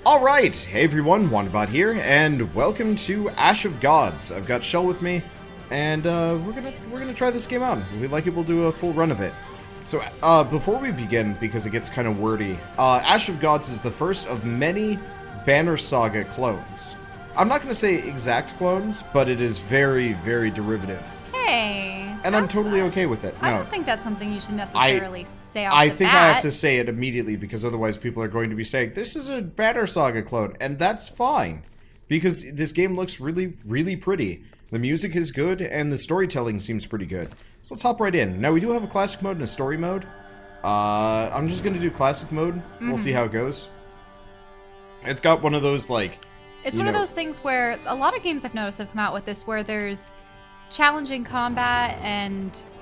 Alright, hey everyone, Wanderbot here, and welcome to Ash of Gods. I've got Shell with me, and we're gonna try this game out. If we like it, we'll do a full run of it. So, before we begin, because it gets kind of wordy, Ash of Gods is the first of many Banner Saga clones. I'm not gonna say exact clones, but it is very, very derivative. Hey. And I'm totally okay with it. No. I don't think that's something you should necessarily say off I the think bat. I have to say it immediately because otherwise people are going to be saying, this is a Banner Saga clone, and that's fine. Because this game looks really, really pretty. The music is good, and the storytelling seems pretty good. So let's hop right in. Now, we do have a classic mode and a story mode. I'm just going to do classic mode. We'll see how it goes. It's got one of those, like... It's one of those things where a lot of games I've noticed have come out with this where there's challenging combat,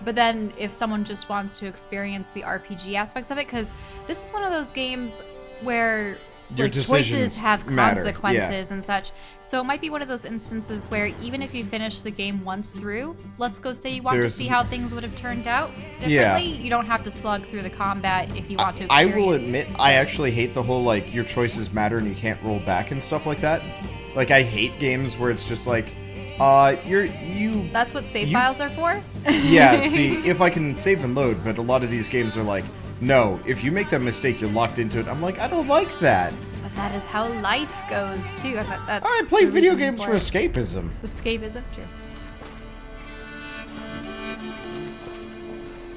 but then if someone just wants to experience the RPG aspects of it, because this is one of those games where your choices have matter. consequences and such. So it might be one of those instances where even if you finish the game once through, let's go say you want to see how things would have turned out differently, you don't have to slug through the combat if you want to experience. I will admit, I actually hate the whole, like, your choices matter and you can't roll back and stuff like that. Like, I hate games where it's just like, That's what save files are for? Yeah, see, if I can save and load, but a lot of these games are like, no, if you make that mistake, you're locked into it. I'm like, I don't like that. But that is how life goes, too. And that's I play video games for escapism. Escapism, true.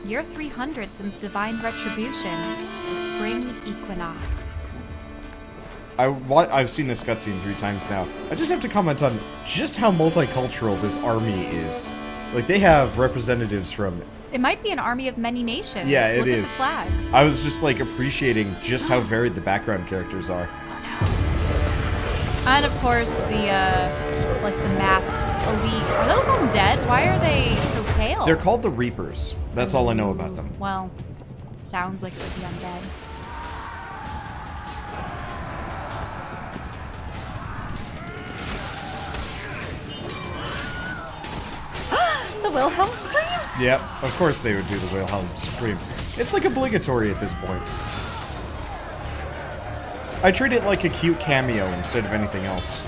Year 300 since Divine Retribution, the Spring Equinox. I've seen this cutscene 3 times now. I just have to comment on just how multicultural this army is. Like, they have representatives from... It might be an army of many nations. Yeah, it Look is. at the flags. I was just, like, appreciating just how varied the background characters are. Oh, no. And, of course, the masked elite. Are those undead? Why are they so pale? They're called the Reapers. That's all I know about them. Well, sounds like it would be undead. The Wilhelm scream? Yep, of course they would do the Wilhelm scream. It's like obligatory at this point. I treat it like a cute cameo instead of anything else.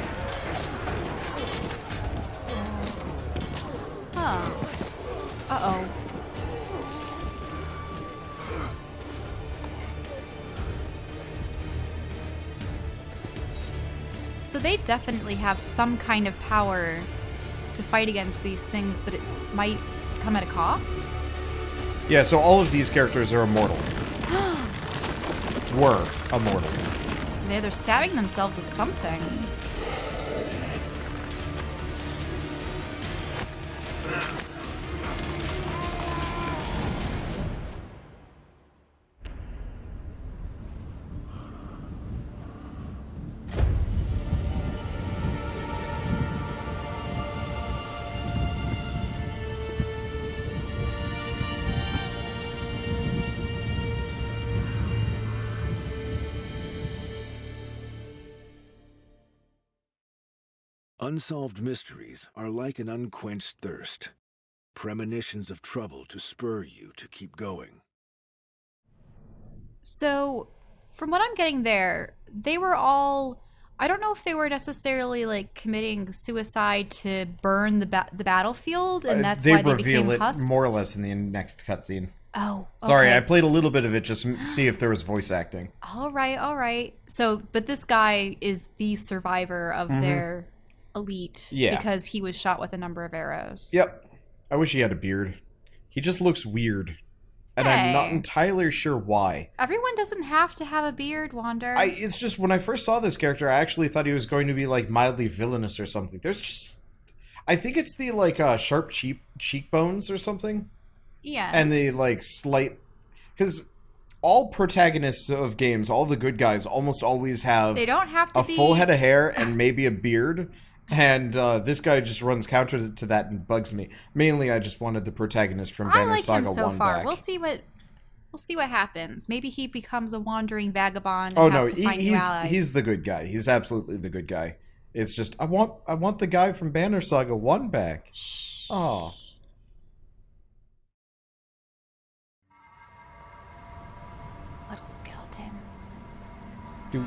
Huh. Uh-oh. So they definitely have some kind of power to fight against these things, but it might come at a cost? Yeah, so all of these characters are immortal. Were immortal. They're stabbing themselves with something. Unsolved mysteries are like an unquenched thirst, premonitions of trouble to spur you to keep going. So, from what I'm getting there, they were all... I don't know if they were necessarily, like, committing suicide to burn the battlefield, and that's why they became reveal it husks? more or less in the next cutscene. Oh, okay. Sorry, I played a little bit of it just to see if there was voice acting. All right. So, but this guy is the survivor of their elite because he was shot with a number of arrows. Yep. I wish he had a beard. He just looks weird. And I'm not entirely sure why. Everyone doesn't have to have a beard, Wander. It's just, when I first saw this character, I actually thought he was going to be, like, mildly villainous or something. There's just... I think it's the, like, sharp cheekbones or something. Yeah. And the, like, slight... Because all protagonists of games, all the good guys, almost always have... They don't have to a full head of hair and maybe a beard. And this guy just runs counter to that and bugs me. Mainly, I just wanted the protagonist from Banner Saga 1 so far. back. We'll see what happens. Maybe he becomes a wandering vagabond and has to find new allies. He's the good guy. He's absolutely the good guy. It's just I want the guy from Banner Saga 1 back. Shh. Oh. Little skeletons. I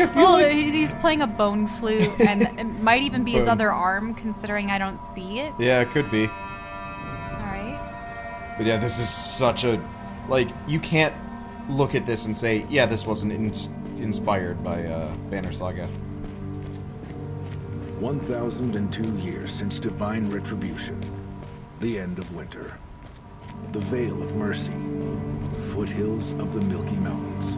feel Well, like he's playing a bone flute, and it might even be his Bone. other arm, considering I don't see it. yeah, it could be. All right. But yeah, this is such a like you can't look at this and say, yeah, this wasn't inspired by Banner Saga. 1002 years since divine retribution. The end of winter. The Vale of Mercy. Foothills of the Milky Mountains.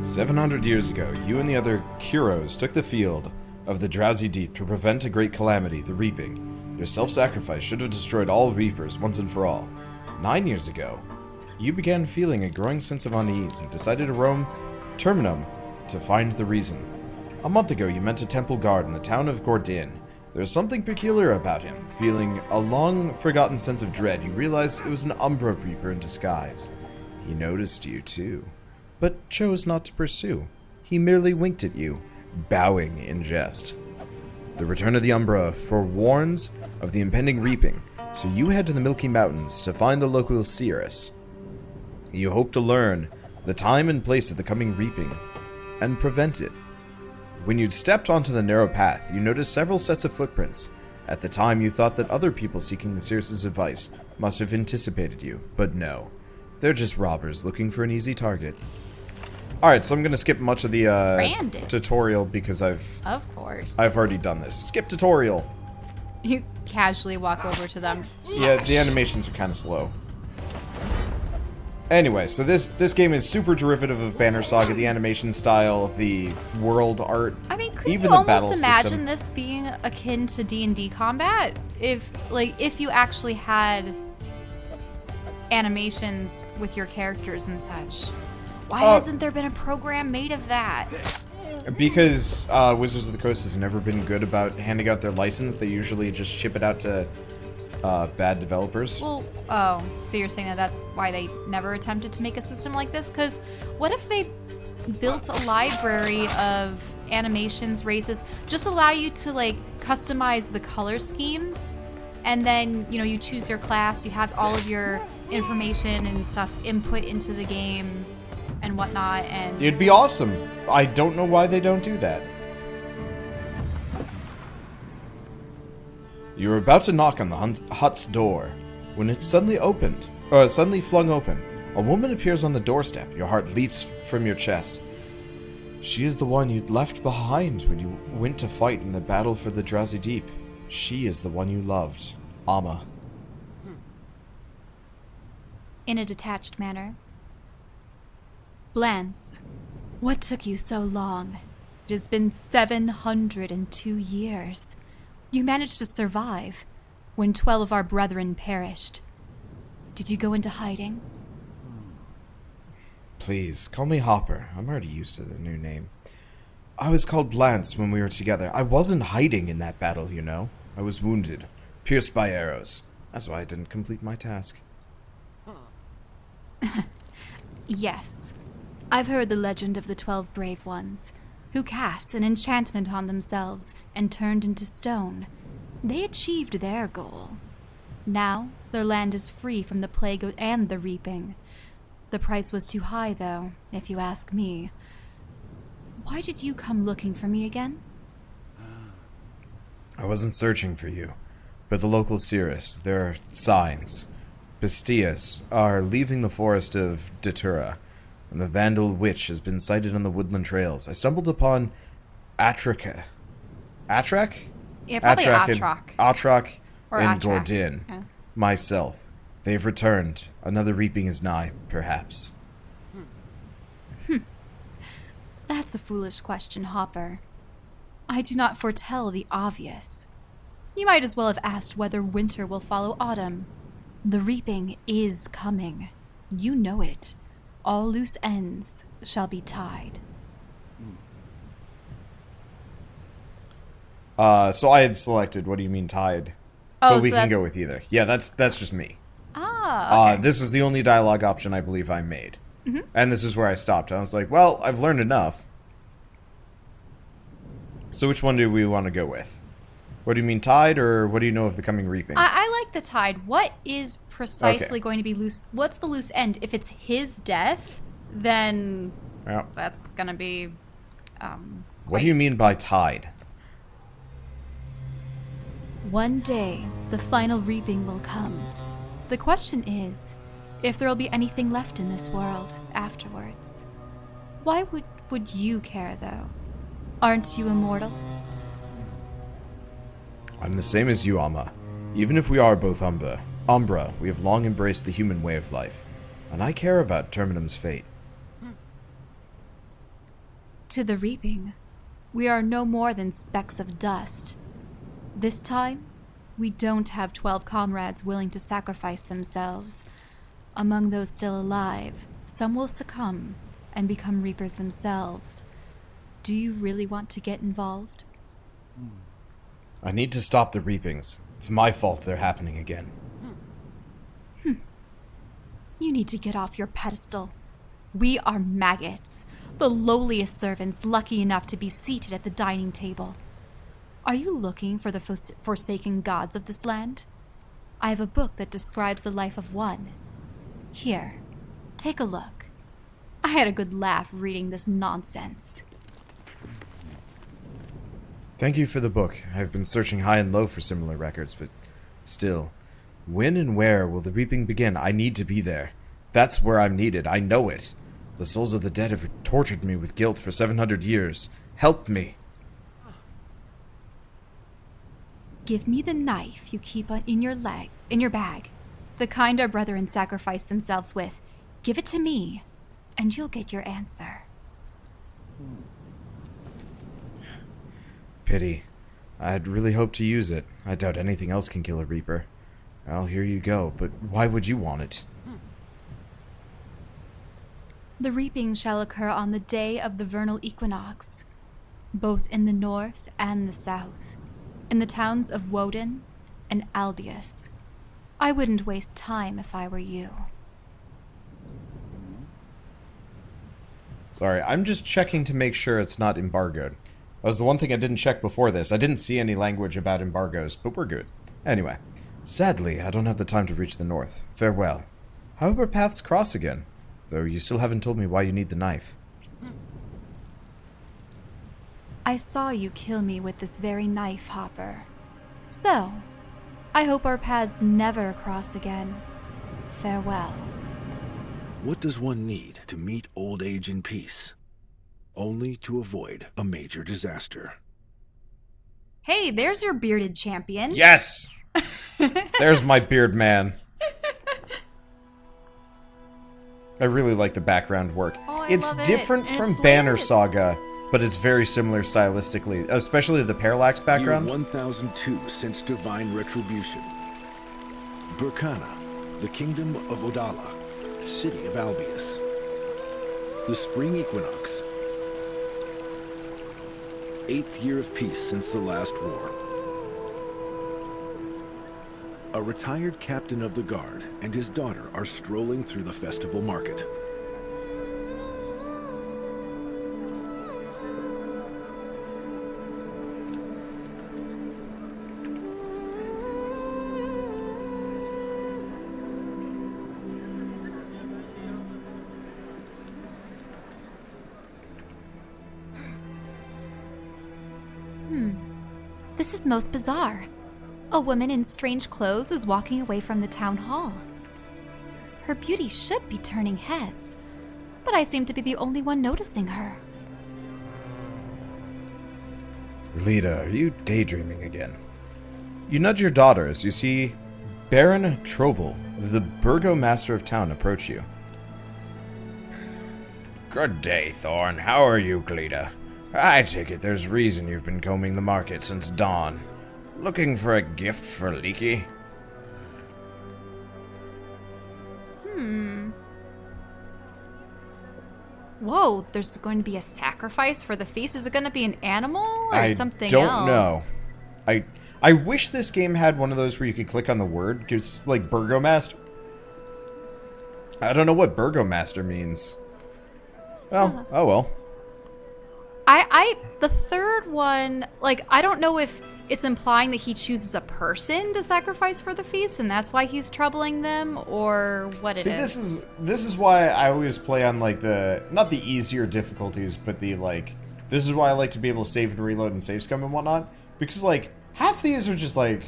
"700 years ago, you and the other Kuros took the field of the drowsy deep to prevent a great calamity, the reaping. Your self-sacrifice should have destroyed all reapers once and for all. 9 years ago, you began feeling a growing sense of unease and decided to roam Terminum to find the reason. A month ago, you met a temple guard in the town of Gordin. There's something peculiar about him. Feeling a long-forgotten sense of dread, you realized it was an Umbra Reaper in disguise. He noticed you, too, but chose not to pursue. He merely winked at you, bowing in jest. The return of the Umbra forewarns of the impending reaping, so you head to the Milky Mountains to find the local seeress. You hope to learn the time and place of the coming reaping, and prevent it. When you'd stepped onto the narrow path, you noticed several sets of footprints. At the time, you thought that other people seeking the seeress's advice must have anticipated you, but no. They're just robbers looking for an easy target." Alright, so I'm gonna skip much of the Bandits. tutorial because I've Course. already done this. Skip tutorial! You casually walk over to them. Yeah, the animations are kind of slow. Anyway, so this game is super derivative of Banner Saga, the animation style, the world art, I mean, could even you the almost battle imagine system. this being akin to D&D combat? If you actually had animations with your characters and such. Why hasn't there been a program made of that? Because Wizards of the Coast has never been good about handing out their license. They usually just ship it out to bad developers. Well, oh, so you're saying that that's why they never attempted to make a system like this? Because what if they built a library of animations, races, just allow you to like customize the color schemes, and then you choose your class, you have all of your information and stuff input into the game and whatnot, and It'd be awesome. I don't know why they don't do that. You were about to knock on the hut's door when it suddenly flung open. A woman appears on the doorstep. Your heart leaps from your chest. She is the one you'd left behind when you went to fight in the battle for the Drowsy Deep. She is the one you loved, Amma. in a detached manner. Blance, what took you so long? It has been 702 years. You managed to survive when 12 of our brethren perished. Did you go into hiding? Please, call me Hopper. I'm already used to the new name. I was called Blance when we were together. I wasn't hiding in that battle, you know. I was wounded, pierced by arrows. That's why I didn't complete my task. Yes. I've heard the legend of the 12 brave ones, who cast an enchantment on themselves and turned into stone. They achieved their goal. Now, their land is free from the plague and the reaping. The price was too high, though, if you ask me. Why did you come looking for me again? I wasn't searching for you, but the local Cirrus. There are signs. Pistias are leaving the forest of Datura, and the Vandal Witch has been sighted on the woodland trails. I stumbled upon Atrak? Yeah, probably Atrak Or and Atrak. Gordin. Yeah. Myself. They've returned. Another reaping is nigh, perhaps. That's a foolish question, Hopper. I do not foretell the obvious. You might as well have asked whether winter will follow autumn. The reaping is coming. You know it. All loose ends shall be tied. So I had selected, what do you mean tied? Oh, But we so can that's... go with either. Yeah, that's just me. Ah, okay. This is the only dialogue option I believe I made. And this is where I stopped. I was like, well, I've learned enough. So which one do we want to go with? What do you mean, tide, or what do you know of the coming reaping? I like the tide. What is precisely Okay. going to be loose? What's the loose end? If it's his death, then Yeah. that's gonna be. What do you mean by tide? One day, the final reaping will come. The question is, if there will be anything left in this world afterwards. Why would you care, though? Aren't you immortal? I'm the same as you, Amma. Even if we are both Umbra, we have long embraced the human way of life. And I care about Terminum's fate. To the reaping, we are no more than specks of dust. This time, we don't have 12 comrades willing to sacrifice themselves. Among those still alive, some will succumb and become reapers themselves. Do you really want to get involved? I need to stop the reapings. It's my fault they're happening again. You need to get off your pedestal. We are maggots, the lowliest servants lucky enough to be seated at the dining table. Are you looking for the forsaken gods of this land? I have a book that describes the life of one. Here, take a look. I had a good laugh reading this nonsense. Thank you for the book. I've been searching high and low for similar records, but still, when and where will the reaping begin? I need to be there. That's where I'm needed. I know it. The souls of the dead have tortured me with guilt for 700 years. Help me. Give me the knife you keep in your bag. The kind our brethren sacrifice themselves with. Give it to me, and you'll get your answer. Pity. I'd really hoped to use it. I doubt anything else can kill a reaper. Well, here you go, but why would you want it? The reaping shall occur on the day of the vernal equinox, both in the north and the south, in the towns of Woden and Albius. I wouldn't waste time if I were you. Sorry, I'm just checking to make sure it's not embargoed. That was the one thing I didn't check before this. I didn't see any language about embargoes, but we're good. Anyway, sadly, I don't have the time to reach the north. Farewell. How will our paths cross again? Though you still haven't told me why you need the knife. I saw you kill me with this very knife, Hopper. So, I hope our paths never cross again. Farewell. What does one need to meet old age in peace? Only to avoid a major disaster. Hey, there's your bearded champion. Yes! There's my beard man. I really like the background work. Oh, I It's love it. different And from it's Banner lit. Saga, but it's very similar stylistically, especially the parallax background. Year 1002 since divine retribution. Burkana, the kingdom of Odala, city of Albius. The spring equinox. 8th year of peace since the last war. A retired captain of the guard and his daughter are strolling through the festival market. This is most bizarre. A woman in strange clothes is walking away from the town hall. Her beauty should be turning heads, but I seem to be the only one noticing her. Lita, are you daydreaming again? You nudge your daughter as you see Baron Trobel, the burgomaster of town, approach you. Good day, Thorn. How are you, Glida? I take it there's reason you've been combing the market since dawn. Looking for a gift for Leaky? Whoa, there's going to be a sacrifice for the feast? Is it going to be an animal or something I don't else? know. I wish this game had one of those where you could click on the word, because, like, Burgomaster. I don't know what Burgomaster means. Well, oh well. The third one, like, I don't know if it's implying that he chooses a person to sacrifice for the feast, and that's why he's troubling them, or what it is. See, this is why I always play on, like, not the easier difficulties, but the, like, this is why I like to be able to save and reload and save scum and whatnot, because, like, half these are just, like,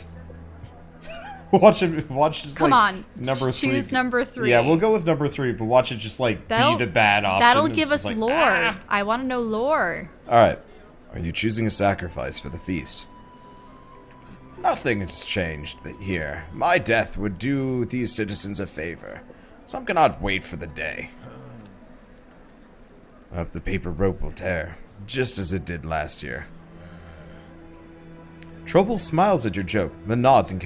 watch just, Come like, on, number 3. choose number 3. Yeah, we'll go with number 3, but watch it just, like, be the bad option. That'll It's give just us like, lore. ah. I want to know lore. Alright. Are you choosing a sacrifice for the feast? Nothing has changed here. My death would do these citizens a favor. Some cannot wait for the day. The paper rope will tear, just as it did last year. Trouble smiles at your joke, then nods and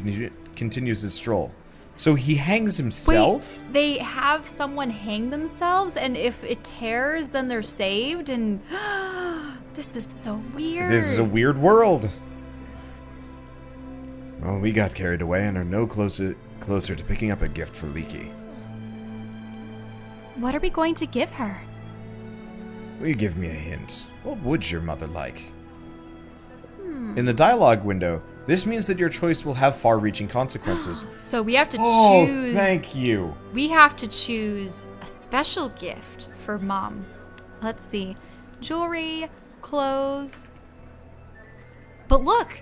continues his stroll. So he hangs himself? Wait, they have someone hang themselves, and if it tears, then they're saved, and... This is so weird. This is a weird world. Well, we got carried away and are no closer to picking up a gift for Leaky. What are we going to give her? Will you give me a hint? What would your mother like? In the dialogue window, this means that your choice will have far-reaching consequences. So we have to choose... Oh, thank you. We have to choose a special gift for Mom. Let's see. Jewelry, clothes. But look!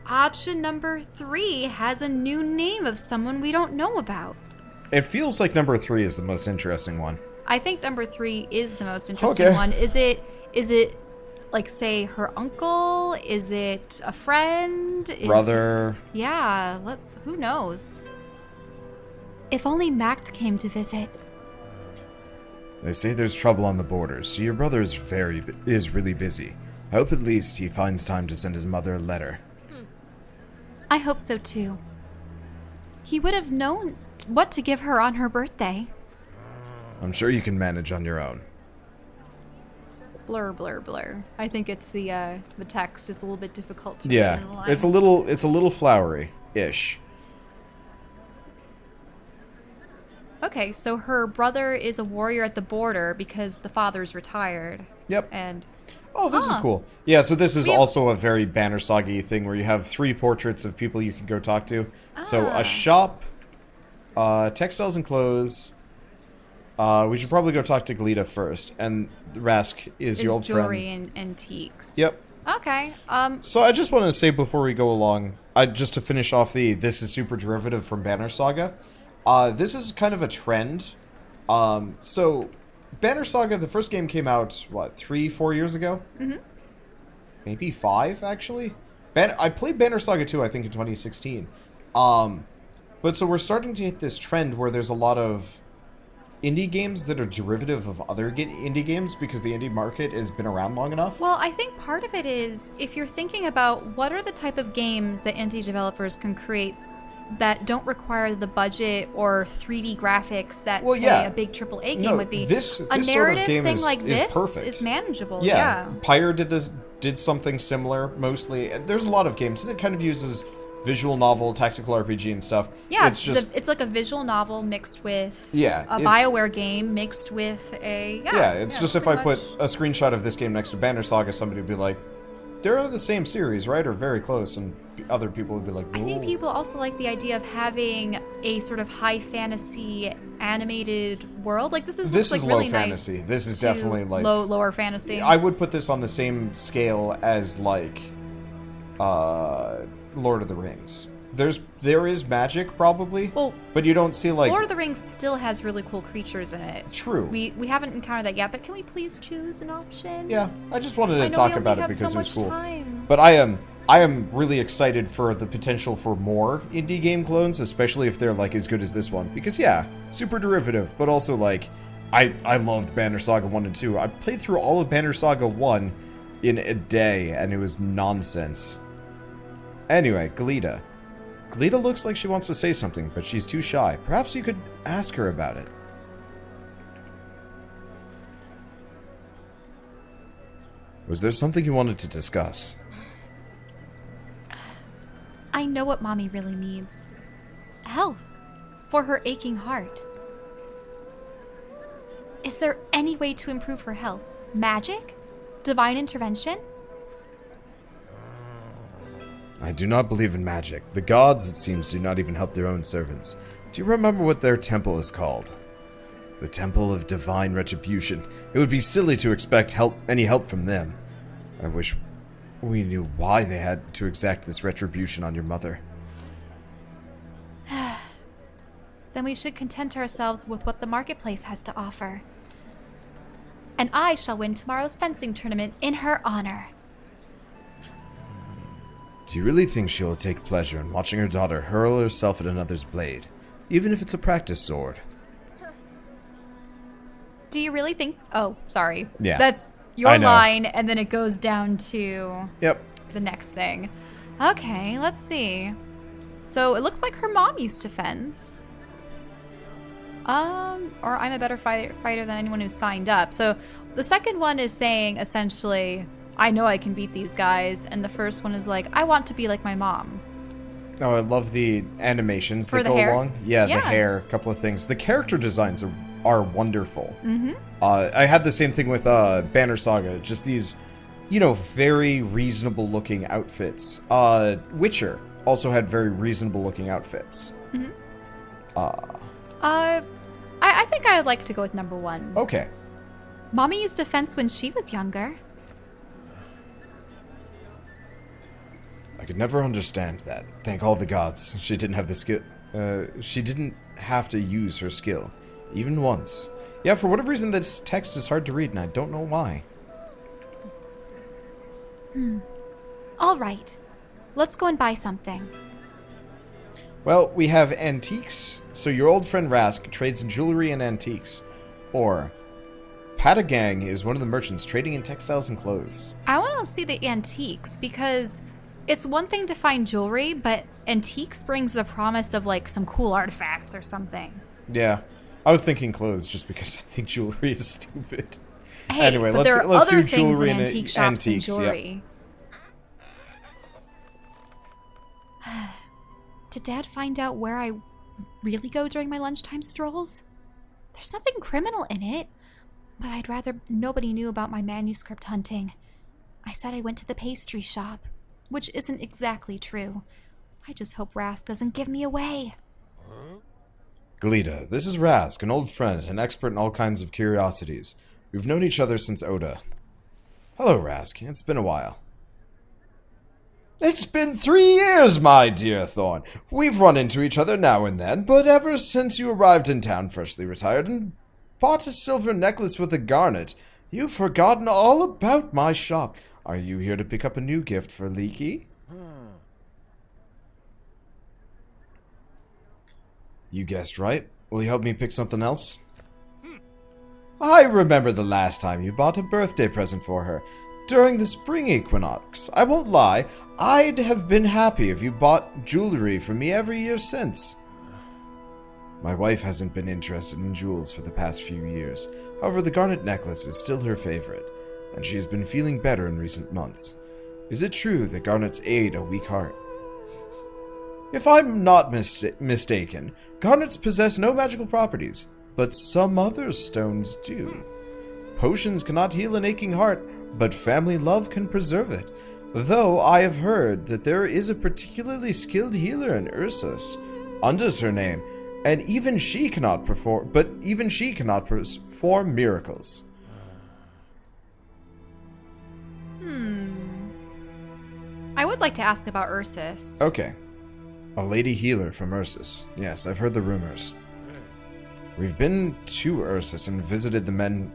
Option number 3 has a new name of someone we don't know about. It feels like number 3 is the most interesting one. I think number 3 is the most interesting one. Is it like, say, her uncle? Is it a friend? Brother? Yeah, who knows? If only Mact came to visit. They say there's trouble on the borders, so your brother is really busy. I hope at least he finds time to send his mother a letter. I hope so too. He would have known what to give her on her birthday. I'm sure you can manage on your own. Blur, blur, blur. I think it's the text is a little bit difficult to read in the line. it's a little flowery-ish. Okay, so her brother is a warrior at the border because the father's retired. Yep. And oh, this is cool. Yeah, so this is also a very Banner Saga-y thing where you have 3 portraits of people you can go talk to. So a shop, textiles and clothes. We should probably go talk to Glita first, and Rask is your old jewelry friend. and antiques. Yep. Okay. So I just wanted to say before we go along, just to finish off this is super derivative from Banner Saga. This is kind of a trend. So Banner Saga, the first game came out, what, 3-4 years ago? Mm-hmm. Maybe 5, actually? I played Banner Saga 2, I think, in 2016. But so we're starting to hit this trend where there's a lot of indie games that are derivative of other indie games because the indie market has been around long enough. Well, I think part of it is if you're thinking about what are the type of games that indie developers can create that don't require the budget or 3D graphics that a big AAA game would be. This a narrative sort of game thing like this perfect. is manageable. Yeah. Pyre did something similar mostly. There's a lot of games and it kind of uses visual novel, tactical RPG and stuff. Yeah, it's like a visual novel mixed with a it's, BioWare game mixed with a it's just if I put a screenshot of this game next to Banner Saga, somebody would be like, they're the same series, right? Or very close, and other people would be like, whoa. I think people also like the idea of having a sort of high fantasy animated world. Like this is like low really fantasy. Nice. This is definitely like lower fantasy. I would put this on the same scale as like Lord of the Rings. There is magic probably, but you don't see like Lord of the Rings still has really cool creatures in it. True. We haven't encountered that yet, but can we please choose an option? Yeah, I just wanted to talk about it because it was cool. Time. But I am really excited for the potential for more indie game clones, especially if they're like as good as this one. Because super derivative, but also like I loved Banner Saga 1 and 2. I played through all of Banner Saga 1 in a day, and it was nonsense. Anyway, Glita. Glita looks like she wants to say something, but she's too shy. Perhaps you could ask her about it. Was there something you wanted to discuss? I know what Mommy really needs. Health. For her aching heart. Is there any way to improve her health? Magic? Divine intervention? I do not believe in magic. The gods, it seems, do not even help their own servants. Do you remember what their temple is called? The Temple of Divine Retribution. It would be silly to expect any help from them. I wish we knew why they had to exact this retribution on your mother. Then we should content ourselves with what the marketplace has to offer. And I shall win tomorrow's fencing tournament in her honor. Do you really think she will take pleasure in watching her daughter hurl herself at another's blade, even if it's a practice sword? Do you really think... Oh, sorry. Yeah. That's your line, and then it goes down to... Yep. The next thing. Okay, let's see. So it looks like her mom used to fence. Or I'm a better fighter than anyone who's signed up. So the second one is saying, essentially, I know I can beat these guys. And the first one is like, I want to be like my mom. Oh, I love the animations For that the go hair? along. Yeah, Yeah. the hair, a couple of things. The character designs are wonderful. Mm-hmm. I had the same thing with Banner Saga. Just these, very reasonable looking outfits. Witcher also had very reasonable looking outfits. Mm-hmm. I think I would like to go with number one. Okay. Mommy used to fence when she was younger. I could never understand that. Thank all the gods. She didn't have the skill. She didn't have to use her skill. Even once. Yeah, for whatever reason, this text is hard to read, and I don't know why. All right. Let's go and buy something. Well, we have antiques. So your old friend Rask trades in jewelry and antiques. Or Patagang is one of the merchants trading in textiles and clothes. I want to see the antiques because it's one thing to find jewelry, but antiques brings the promise of like some cool artifacts or something. Yeah. I was thinking clothes just because I think jewelry is stupid. Hey, Anyway, but there are let's other do things jewelry in and antique shops antiques. and Yep. jewelry. Did Dad find out where I really go during my lunchtime strolls? There's nothing criminal in it, but I'd rather nobody knew about my manuscript hunting. I said I went to the pastry shop, which isn't exactly true. I just hope Rask doesn't give me away. Galita, this is Rask, an old friend, an expert in all kinds of curiosities. We've known each other since Oda. Hello, Rask. It's been a while. It's been 3 years, my dear Thorn. We've run into each other now and then, but ever since you arrived in town freshly retired and bought a silver necklace with a garnet, you've forgotten all about my shop. Are you here to pick up a new gift for Leaky? You guessed right. Will you help me pick something else? I remember the last time you bought a birthday present for her. During the spring equinox. I won't lie, I'd have been happy if you bought jewelry for me every year since. My wife hasn't been interested in jewels for the past few years. However, the garnet necklace is still her favorite, and she has been feeling better in recent months. Is it true that garnets aid a weak heart? If I'm not mistaken, garnets possess no magical properties, but some other stones do. Potions cannot heal an aching heart, but family love can preserve it. Though I have heard that there is a particularly skilled healer in Ursus, Unda's her name, and even she cannot perform miracles. I would like to ask about Ursus. Okay. A lady healer from Ursus. Yes, I've heard the rumors. We've been to Ursus and visited the men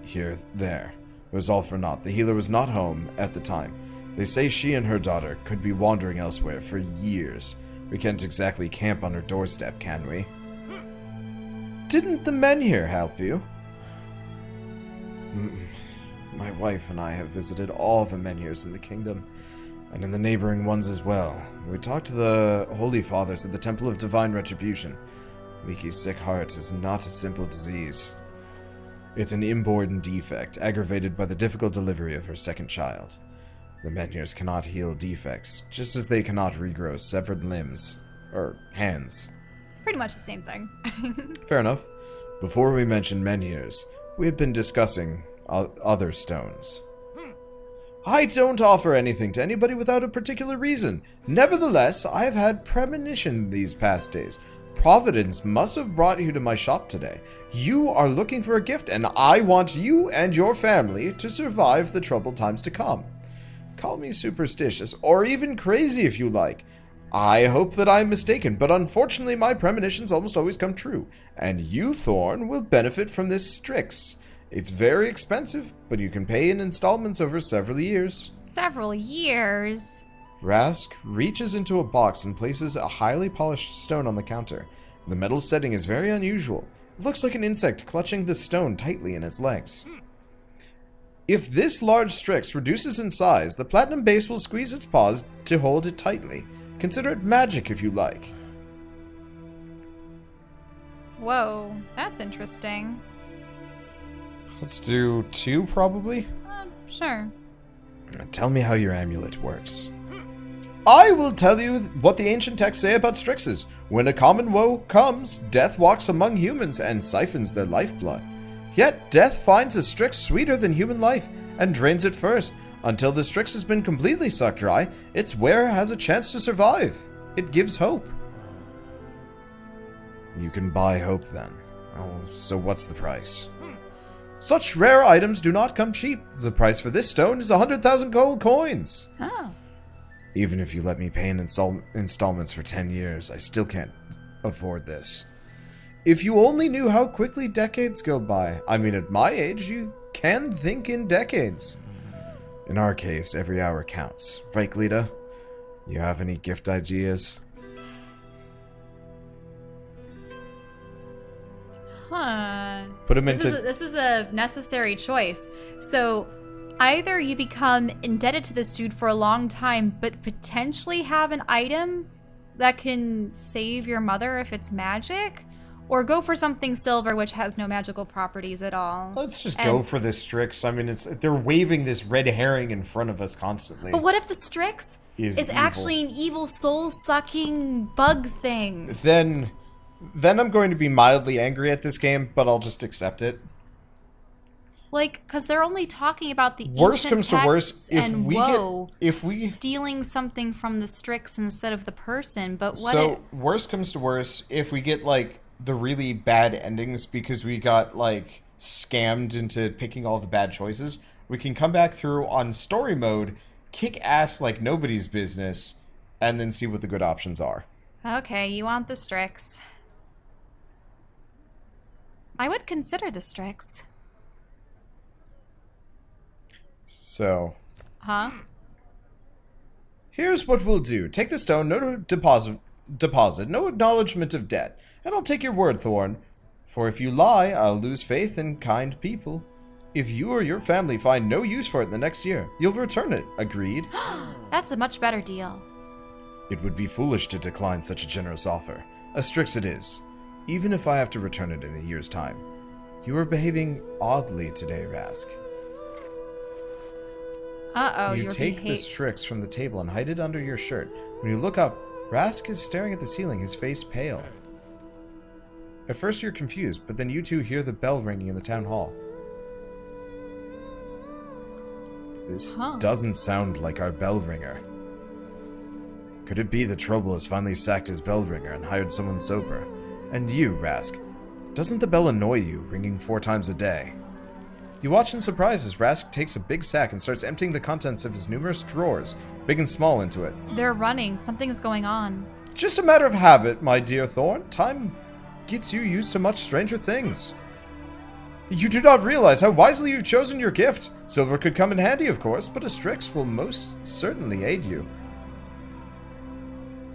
there. It was all for naught. The healer was not home at the time. They say she and her daughter could be wandering elsewhere for years. We can't exactly camp on her doorstep, can we? Didn't the men here help you? My wife and I have visited all the menhirs in the kingdom, and in the neighboring ones as well. We talked to the Holy Fathers at the Temple of Divine Retribution. Leaky's sick heart is not a simple disease. It's an inborn defect, aggravated by the difficult delivery of her second child. The menhirs cannot heal defects, just as they cannot regrow severed limbs, or hands. Pretty much the same thing. Fair enough. Before we mention menhirs, we have been discussing other stones. I don't offer anything to anybody without a particular reason. Nevertheless, I have had premonition these past days. Providence must have brought you to my shop today. You are looking for a gift, and I want you and your family to survive the troubled times to come. Call me superstitious, or even crazy if you like. I hope that I am mistaken, but unfortunately my premonitions almost always come true, and you, Thorn, will benefit from this Strix. It's very expensive, but you can pay in installments over several years. Several years? Rask reaches into a box and places a highly polished stone on the counter. The metal setting is very unusual. It looks like an insect clutching the stone tightly in its legs. If this large Strix reduces in size, the platinum base will squeeze its paws to hold it tightly. Consider it magic if you like. Whoa, that's interesting. Let's do 2, probably? Sure. Tell me how your amulet works. I will tell you what the ancient texts say about Strixes. When a common woe comes, death walks among humans and siphons their lifeblood. Yet death finds a Strix sweeter than human life and drains it first. Until the Strix has been completely sucked dry, its wearer has a chance to survive. It gives hope. You can buy hope then. Oh, so what's the price? Such rare items do not come cheap. The price for this stone is 100,000 gold coins. Oh. Even if you let me pay in installments for 10 years, I still can't afford this. If you only knew how quickly decades go by. I mean, at my age, you can think in decades. In our case, every hour counts. Right, Glita? You have any gift ideas? Huh. Put him into... This is a necessary choice. So, either you become indebted to this dude for a long time, but potentially have an item that can save your mother if it's magic, or go for something silver which has no magical properties at all. Let's just go for this Strix. I mean, they're waving this red herring in front of us constantly. But what if the Strix is actually an evil soul-sucking bug thing? Then I'm going to be mildly angry at this game, but I'll just accept it. Like, because they're only talking about the worst ancient comes to worst, if and we woe, get if we stealing something from the Strix instead of the person. But what? So worst comes to worst, if we get like the really bad endings because we got like scammed into picking all the bad choices, we can come back through on story mode, kick ass like nobody's business, and then see what the good options are. Okay, you want the Strix. I would consider the Strix. So. Huh? Here's what we'll do. Take the stone, no deposit, no acknowledgement of debt. And I'll take your word, Thorn. For if you lie, I'll lose faith in kind people. If you or your family find no use for it the next year, you'll return it. Agreed? That's a much better deal. It would be foolish to decline such a generous offer. A Strix it is. Even if I have to return it in a year's time. You are behaving oddly today, Rask. Uh-oh, You take the Strix from the table and hide it under your shirt. When you look up, Rask is staring at the ceiling, his face pale. At first you're confused, but then you two hear the bell ringing in the town hall. This doesn't sound like our bell ringer. Could it be that Trouble has finally sacked his bell ringer and hired someone sober? And you, Rask, doesn't the bell annoy you, ringing 4 times a day? You watch in surprise as Rask takes a big sack and starts emptying the contents of his numerous drawers, big and small, into it. They're running. Something's going on. Just a matter of habit, my dear Thorn. Time gets you used to much stranger things. You do not realize how wisely you've chosen your gift. Silver could come in handy, of course, but a Strix will most certainly aid you.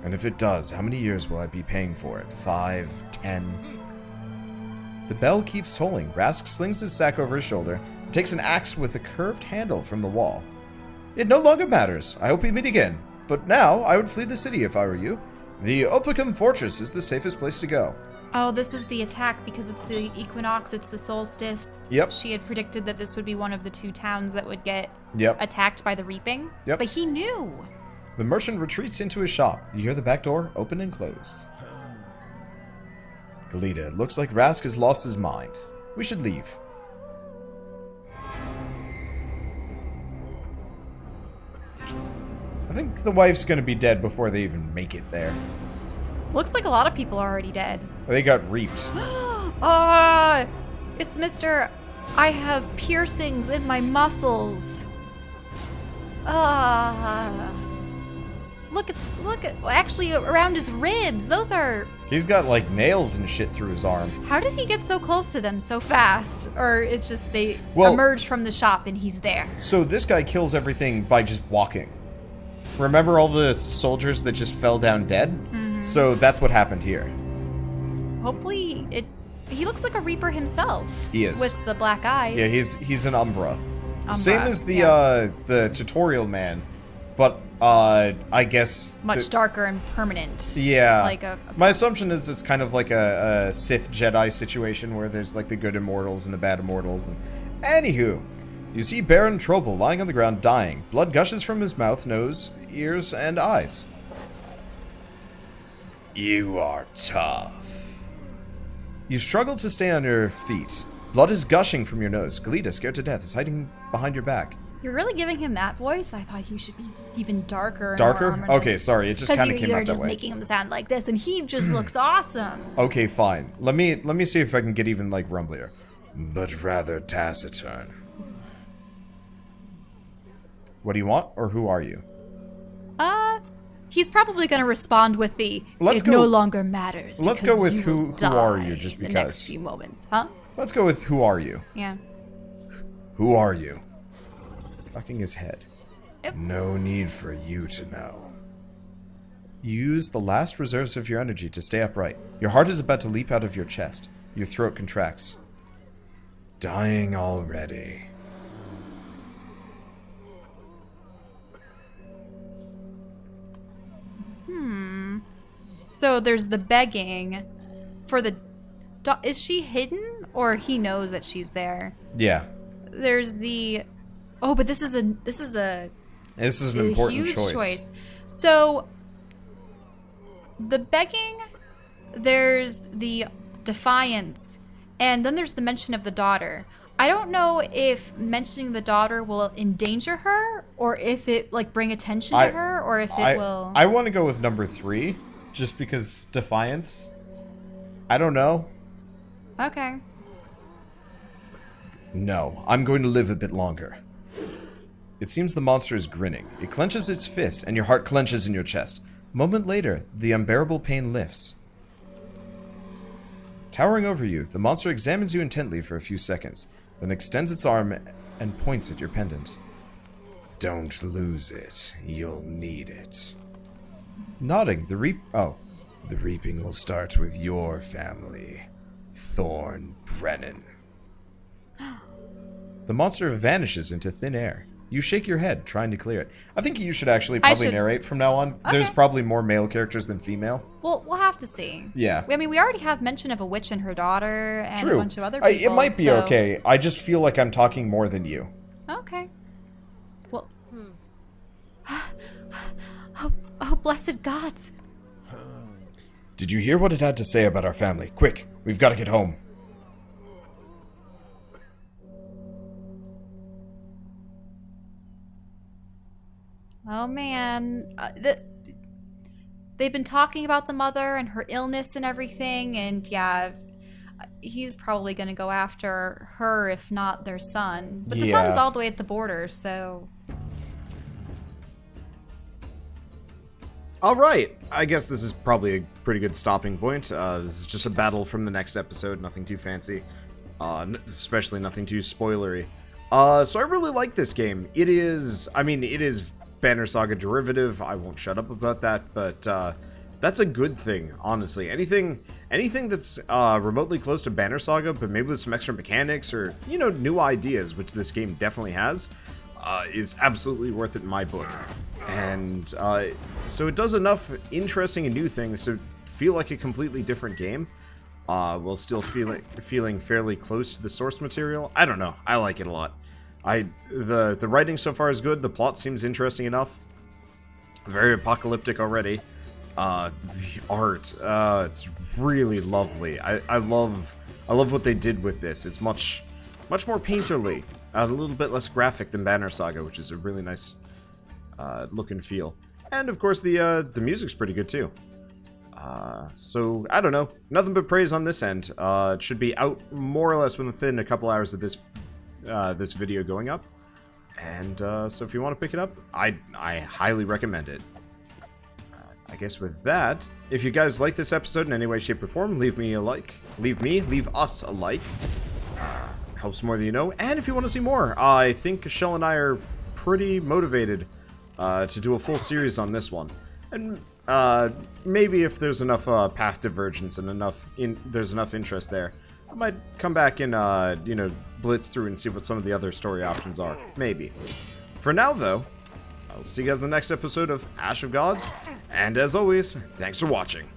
And if it does, how many years will I be paying for it? 5, 10? The bell keeps tolling. Rask slings his sack over his shoulder and takes an axe with a curved handle from the wall. It no longer matters. I hope we meet again. But now, I would flee the city if I were you. The Oplicum Fortress is the safest place to go. Oh, this is the attack because it's the equinox, it's the solstice. Yep. She had predicted that this would be one of the 2 towns that would get attacked by the reaping. Yep. But he knew. The merchant retreats into his shop. You hear the back door open and close. Galita, it looks like Rask has lost his mind. We should leave. think the wife's gonna be dead before they even make it there. Looks like a lot of people are already dead. They got reaped. It's Mr. I have piercings in my muscles. Look at, actually around his ribs. Those are... He's got like nails and shit through his arm. How did he get so close to them so fast? Or it's just they Well, emerged from the shop and he's there. So this guy kills everything by just walking. Remember all the soldiers that just fell down dead? Mm-hmm. So that's what happened here. Hopefully he looks like a Reaper himself. He is. With the black eyes. Yeah, he's an Umbra. Same as the yeah. The tutorial man, but I guess much darker and permanent. Yeah. Like my assumption is it's kind of like a Sith Jedi situation where there's like the good immortals and the bad immortals. And anywho, you see Baron Trobel lying on the ground dying. Blood gushes from his mouth, nose, ears, and eyes. You are tough. You struggle to stay on your feet. Blood is gushing from your nose. Galita, scared to death, is hiding behind your back. You're really giving him that voice? I thought he should be even darker. And Darker? more ominous. Okay, sorry, it just kind of came out that way. You're just making him sound like this, and he just looks awesome. Okay, fine. Let me see if I can get even like rumblier, but rather taciturn. What do you want, or who are you? He's probably going to respond with the no longer matters. Let's go with who are you, just because. The next few moments, huh? Let's go with who are you. Yeah. Who are you? Cocking his head. Yep. No need for you to know. Use the last reserves of your energy to stay upright. Your heart is about to leap out of your chest. Your throat contracts. Dying already. So there's the begging for the... Is she hidden, or he knows that she's there? Yeah. There's the... Oh, but this is an important huge choice. So the begging, there's the defiance, and then there's the mention of the daughter. I don't know if mentioning the daughter will endanger her, or if it like bring attention to her, or if it will... I want to go with number 3, just because defiance. I don't know. Okay. No, I'm going to live a bit longer. It seems the monster is grinning. It clenches its fist, and your heart clenches in your chest. A moment later, the unbearable pain lifts. Towering over you, the monster examines you intently for a few seconds, then extends its arm and points at your pendant. Don't lose it. You'll need it. Nodding, the reaping will start with your family, Thorn Brennan. The monster vanishes into thin air. You shake your head, trying to clear it. I think you should actually probably narrate from now on. Okay. There's probably more male characters than female. Well, we'll have to see. Yeah. I mean, we already have mention of a witch and her daughter and True. a bunch of other people. It might be okay. I just feel like I'm talking more than you. Okay. Well... Oh, blessed gods. Did you hear what it had to say about our family? Quick, we've got to get home. Oh man, they've been talking about the mother and her illness and everything, and yeah, he's probably gonna go after her if not their son. But the son's all the way at the border, so... Alright, I guess this is probably a pretty good stopping point. This is just a battle from the next episode, nothing too fancy. Especially nothing too spoilery. So I really like this game. It is Banner Saga derivative. I won't shut up about that, but that's a good thing, honestly. Anything that's remotely close to Banner Saga, but maybe with some extra mechanics or, you know, new ideas, which this game definitely has, is absolutely worth it in my book. And so it does enough interesting and new things to feel like a completely different game, while still feeling fairly close to the source material. I don't know. I like it a lot. The writing so far is good. The plot seems interesting enough. Very apocalyptic already. The art, it's really lovely. I love what they did with this. It's much more painterly, a little bit less graphic than Banner Saga, which is a really nice look and feel. And of course, the music's pretty good too. So I don't know, nothing but praise on this end. It should be out more or less within a couple hours of this this video going up. And so if you want to pick it up, I highly recommend it. I guess with that, if you guys like this episode in any way, shape, or form, leave us a like. Helps more than you know. And if you want to see more, I think Shell and I are pretty motivated to do a full series on this one. And maybe if there's enough path divergence and there's enough interest there, I might come back and you know, blitz through and see what some of the other story options are. Maybe. For now, though, I'll see you guys in the next episode of Ash of Gods, and as always, thanks for watching.